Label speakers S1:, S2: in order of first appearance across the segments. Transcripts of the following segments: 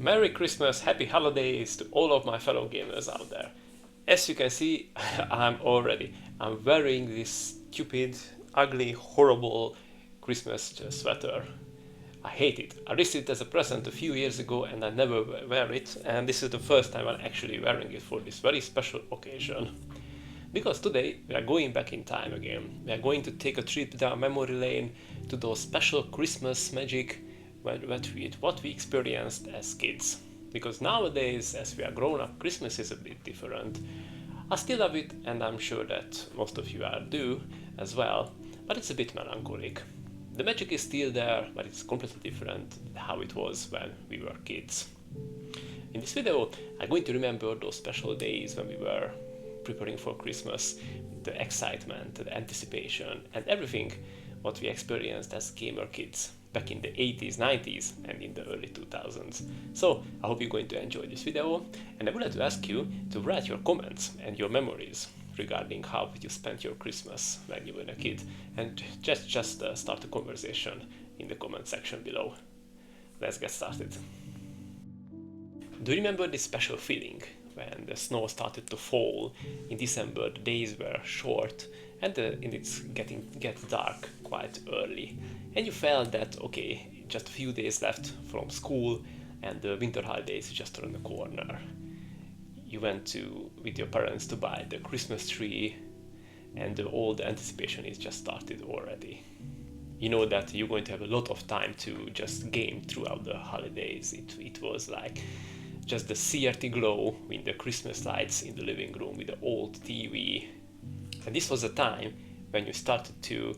S1: Merry Christmas, Happy Holidays to all of my fellow gamers out there. As you can see, I'm wearing this stupid, ugly, horrible Christmas sweater. I hate it. I received it as a present a few years ago and I never wear it, and this is the first time I'm actually wearing it for this very special occasion. Because today we are going back in time again. We are going to take a trip down memory lane to those special Christmas magic what we experienced as kids. Because nowadays, as we are grown up, Christmas is a bit different. I still love it, and I'm sure that most of you do as well, but it's a bit melancholic. The magic is still there, but it's completely different how it was when we were kids. In this video, I'm going to remember those special days when we were preparing for Christmas, the excitement, the anticipation, and everything what we experienced as gamer kids back in the 80s, 90s, and in the early 2000s. So I hope you're going to enjoy this video, and I would like to ask you to write your comments and your memories regarding how you spent your Christmas when you were a kid, and just start a conversation in the comment section below. Let's get started. Do you remember this special feeling when the snow started to fall in December? The days were short and it's gets dark quite early, and you felt that okay, just a few days left from school and the winter holidays just around the corner. You went with your parents to buy the Christmas tree, and all the anticipation is just started already. You know that you're going to have a lot of time to just game throughout the holidays. It was like just the CRT glow with the Christmas lights in the living room with the old TV. And this was a time when you started to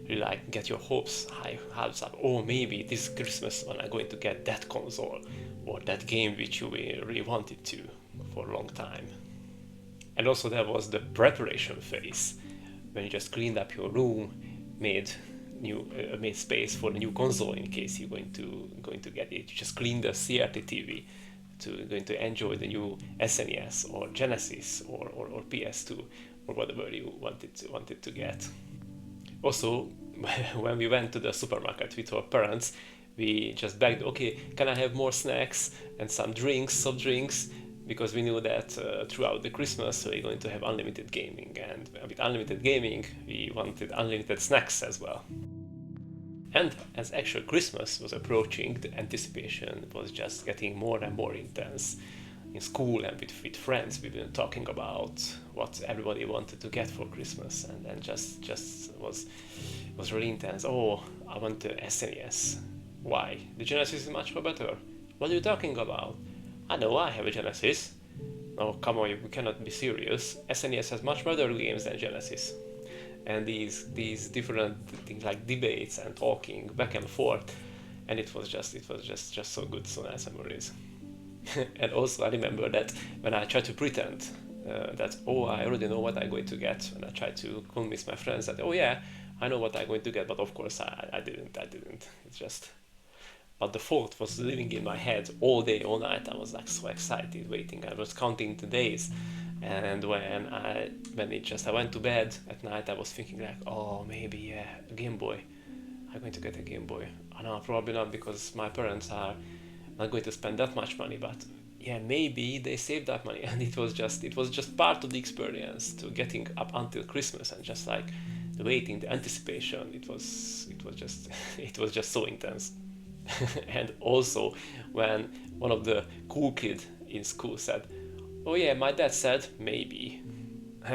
S1: really like get your hopes high up. Oh, maybe this Christmas when I'm going to get that console or that game which you really wanted to for a long time. And also there was the preparation phase when you just cleaned up your room, made space for the new console in case you're going to get it. You just cleaned the CRT TV going to enjoy the new SNES or Genesis or PS2 or whatever you wanted to get. Also, when we went to the supermarket with our parents, we just begged, okay, can I have more snacks and some soft drinks, because we knew that throughout the Christmas we're going to have unlimited gaming, and with unlimited gaming we wanted unlimited snacks as well. And as actual Christmas was approaching, the anticipation was just getting more and more intense. In school and with friends, we've been talking about what everybody wanted to get for Christmas, and then just was really intense. Oh, I want the SNES. Why? The Genesis is much more better. What are you talking about? I know I have a Genesis. Oh, come on, you cannot be serious. SNES has much better games than Genesis. And these different things like debates and talking back and forth, and it was just so good, so nice memories. And also I remember that when I tried to pretend that I already know what I'm going to get, and I tried to convince my friends that yeah, I know what I'm going to get, but of course I didn't. It's just, but the thought was living in my head all day, all night. I was like so excited, waiting. I was counting the days, and when I went to bed at night, I was thinking like, oh, maybe a Game Boy. I'm going to get a Game Boy. Oh, no, probably not, because my parents are not going to spend that much money, but yeah, maybe they saved that money. And it was just part of the experience to getting up until Christmas, and just like the waiting, the anticipation. It was just so intense. And also when one of the cool kids in school said, oh yeah, my dad said maybe,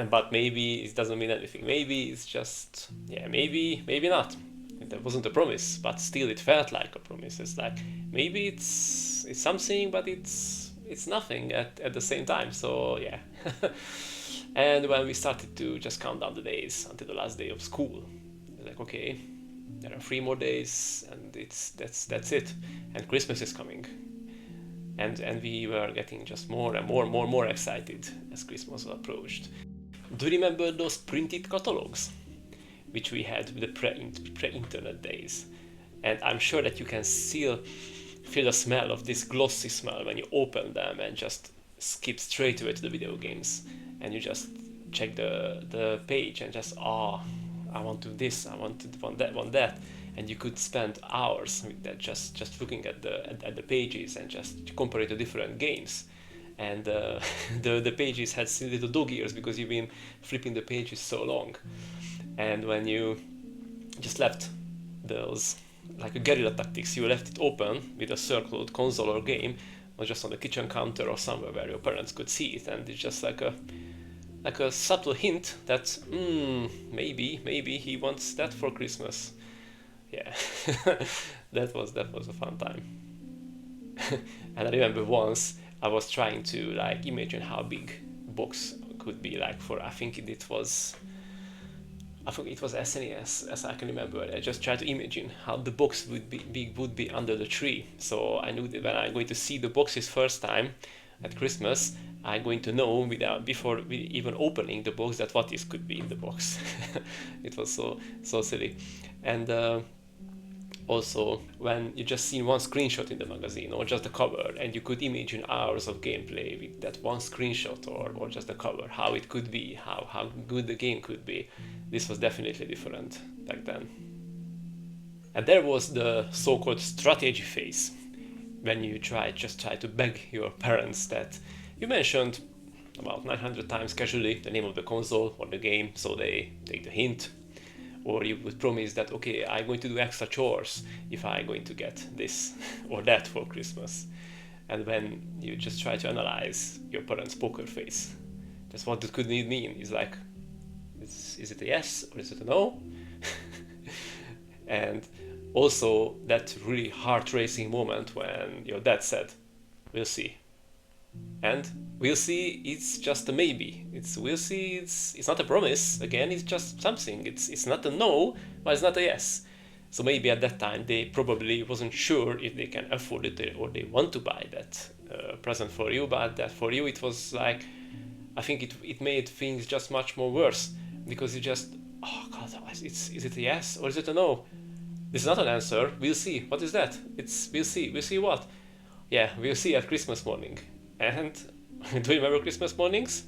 S1: but maybe it doesn't mean anything. Maybe it's just, yeah, maybe not. That wasn't a promise, but still it felt like a promise. It's like maybe it's something, but it's nothing at the same time. So yeah. And when we started to just count down the days until the last day of school, like okay, there are 3 more days, and that's it, and Christmas is coming. And we were getting just more and more excited as Christmas approached. Do you remember those printed catalogues which we had with the pre-internet days? And I'm sure that you can still feel the smell of this glossy smell when you open them and just skip straight away to the video games, and you just check the page and just I want to this, I want that, and you could spend hours with that, just looking at the pages and just compare it to different games. And the pages had little dog ears because you've been flipping the pages so long. And when you just left those, like a guerrilla tactics, you left it open with a circled console or game, or just on the kitchen counter or somewhere where your parents could see it, and it's just like a subtle hint that maybe he wants that for Christmas. Yeah, that was a fun time. And I remember once I was trying to like imagine how big box could be, like for I think it was SNES, as I can remember. I just tried to imagine how the box would be under the tree. So I knew that when I'm going to see the boxes first time at Christmas, I'm going to know before even opening the box that what this could be in the box. It was so silly. And also when you just seen one screenshot in the magazine or just the cover, and you could imagine hours of gameplay with that one screenshot or just the cover, how it could be, how good the game could be. This was definitely different back then. And there was the so-called strategy phase, when you try to beg your parents that you mentioned about 900 times casually the name of the console or the game, so they take the hint. Or you would promise that, okay, I'm going to do extra chores if I'm going to get this or that for Christmas. And when you just try to analyze your parents' poker face, that's what this could mean. Is like, is it a yes or is it a no? And also that really heart-racing moment when your dad said, "We'll see." And we'll see, it's just a maybe. We'll see, it's not a promise. Again, it's just something. It's not a no, but it's not a yes. So maybe at that time they probably wasn't sure if they can afford it or they want to buy that present for you. But that for you it was like, I think it made things just much more worse, because you just, oh god, is it a yes or is it a no? This is not an answer. We'll see. What is that? We'll see. We'll see what? Yeah, we'll see at Christmas morning. And do you remember Christmas mornings?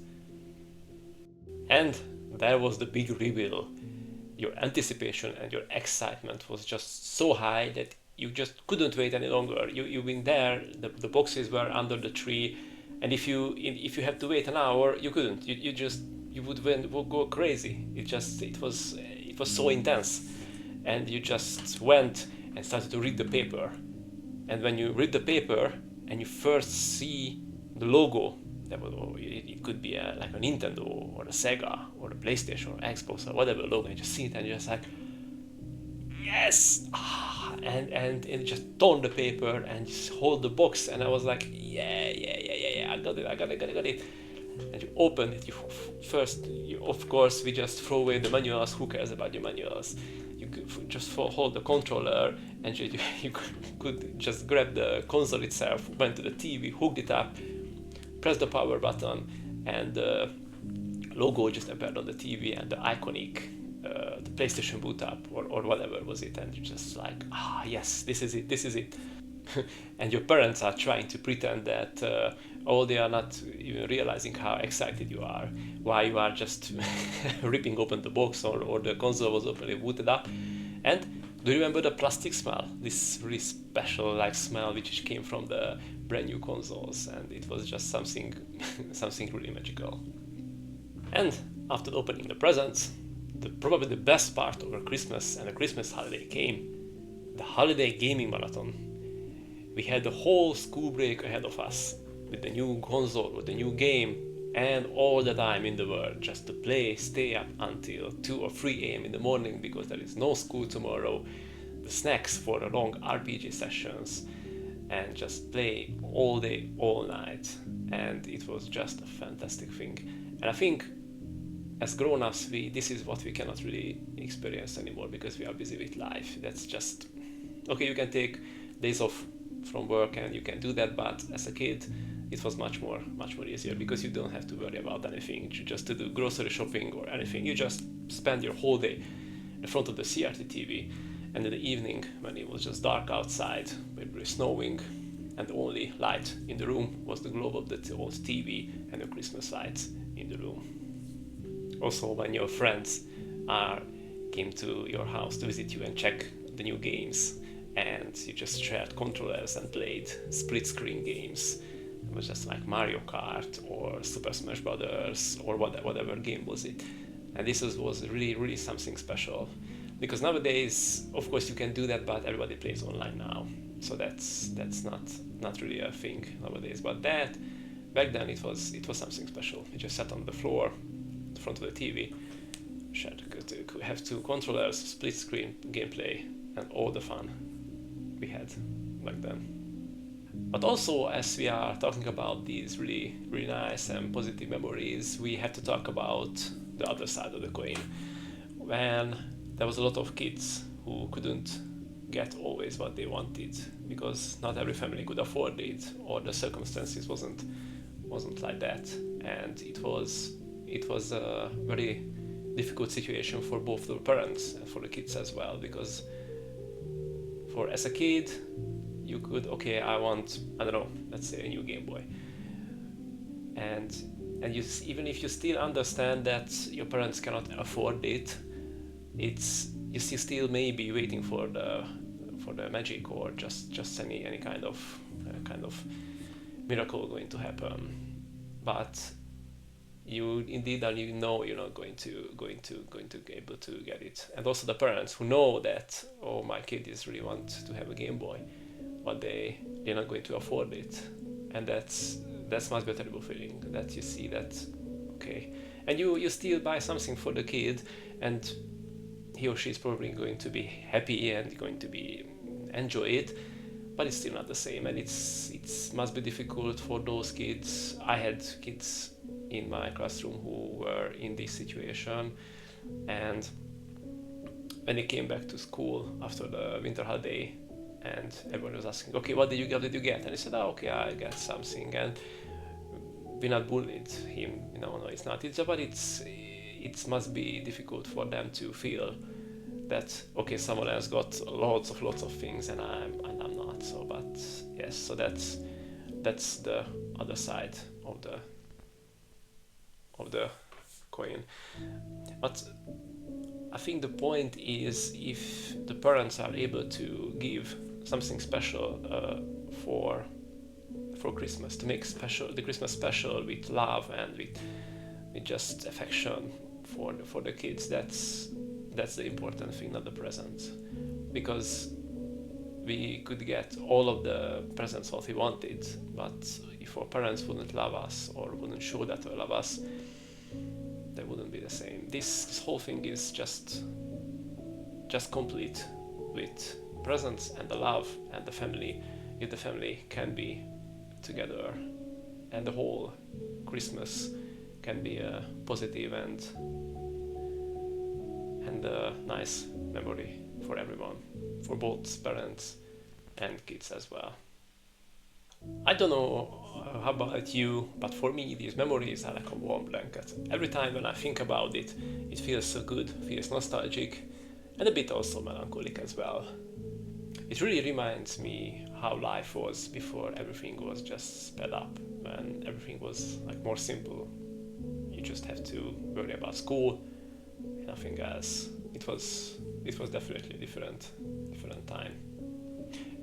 S1: And there was the big reveal. Your anticipation and your excitement was just so high that you just couldn't wait any longer. You've been there, the boxes were under the tree, and if you had to wait an hour, you couldn't. You would go crazy. It was so intense, and you just went and started to read the paper. And when you read the paper and you first see the logo, it could be like a Nintendo or a Sega or a PlayStation or Xbox or whatever logo, and you just see it and you're just like, yes! And it just torn the paper and just hold the box, and I was like, yeah, I got it. And you open it, of course, we just throw away the manuals. Who cares about your manuals? You could just hold the controller, and you could just grab the console itself, went to the TV, hooked it up, pressed the power button, and the logo just appeared on the TV, and the iconic the PlayStation boot up or whatever was it, and you're just like, yes, this is it. And your parents are trying to pretend that they are not even realizing how excited you are, why you are just ripping open the box or the console was openly booted up. And do you remember the plastic smell? This really special like smell which came from the brand new consoles, and it was just something really magical. And after opening the presents, probably the best part of our Christmas and the Christmas holiday came, the holiday gaming marathon. We had the whole school break ahead of us with the new console, with the new game, and all the time in the world just to play, stay up until 2 or 3 a.m. in the morning because there is no school tomorrow, the snacks for the long RPG sessions, and just play all day, all night. And it was just a fantastic thing. And I think as grown-ups, this is what we cannot really experience anymore because we are busy with life. That's just, okay, you can take days off from work and you can do that, but as a kid it was much more easier because you don't have to worry about anything. Just to do grocery shopping or anything, you just spend your whole day in front of the CRT TV, and in the evening when it was just dark outside, maybe snowing, and the only light in the room was the globe of the old TV and the Christmas lights in the room. Also, when your friends came to your house to visit you and check the new games, and you just shared controllers and played split screen games. It was just like Mario Kart or Super Smash Brothers or whatever game was it. And this was really, really something special. Because nowadays, of course, you can do that, but everybody plays online now. So that's not really a thing nowadays. But that back then it was something special. You just sat on the floor, in front of the TV, have two controllers, split screen gameplay, and all the fun we had back then. But also, as we are talking about these really, really nice and positive memories, we have to talk about the other side of the coin. When there was a lot of kids who couldn't get always what they wanted because not every family could afford it, or the circumstances wasn't like that, and it was a very difficult situation for both the parents and for the kids as well, because as a kid you could, okay, I want, I don't know, let's say a new Game Boy, and you, even if you still understand that your parents cannot afford it, you still may be waiting for the magic, or just any kind of miracle going to happen. But you indeed know you're not going to be able to get it. And also the parents who know that, oh, my kid is really want to have a Game Boy, but they're not going to afford it, and that must be a terrible feeling, that you see that, okay, and you still buy something for the kid, and he or she is probably going to be happy and going to be enjoy it, but it's still not the same, and it must be difficult for those kids. I had kids in my classroom who were in this situation, and when they came back to school after the winter holiday, and everyone was asking, okay, what did you get? And he said, oh, okay, I got something, and we not bullied him, no, it's not. But it must be difficult for them to feel that, okay, someone else got lots of things and I'm not. So, but yes, so that's the other side of the coin. But I think the point is, if the parents are able to give something special for Christmas, to make the Christmas special with love and with just affection for the kids, that's the important thing, not the presents. Because we could get all of the presents what we wanted, but if our parents wouldn't love us or wouldn't show that they love us, they wouldn't be the same. This whole thing is just complete with presents and the love and the family. If the family can be together, and the whole Christmas can be a positive and a nice memory for everyone, for both parents and kids as well. I don't know how about you, but for me these memories are like a warm blanket. Every time when I think about it, it feels so good, feels nostalgic, and a bit also melancholic as well. It really reminds me how life was before everything was just sped up, when everything was like more simple. You just have to worry about school, nothing else. It was definitely different time.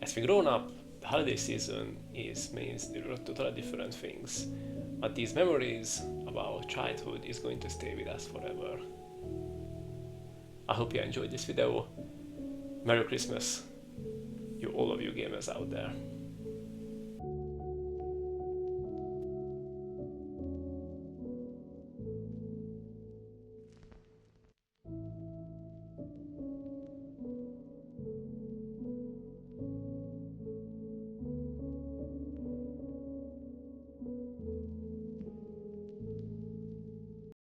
S1: As we grown up, the holiday season means totally different things, but these memories about childhood is going to stay with us forever. I hope you enjoyed this video. Merry Christmas, all of you gamers out there.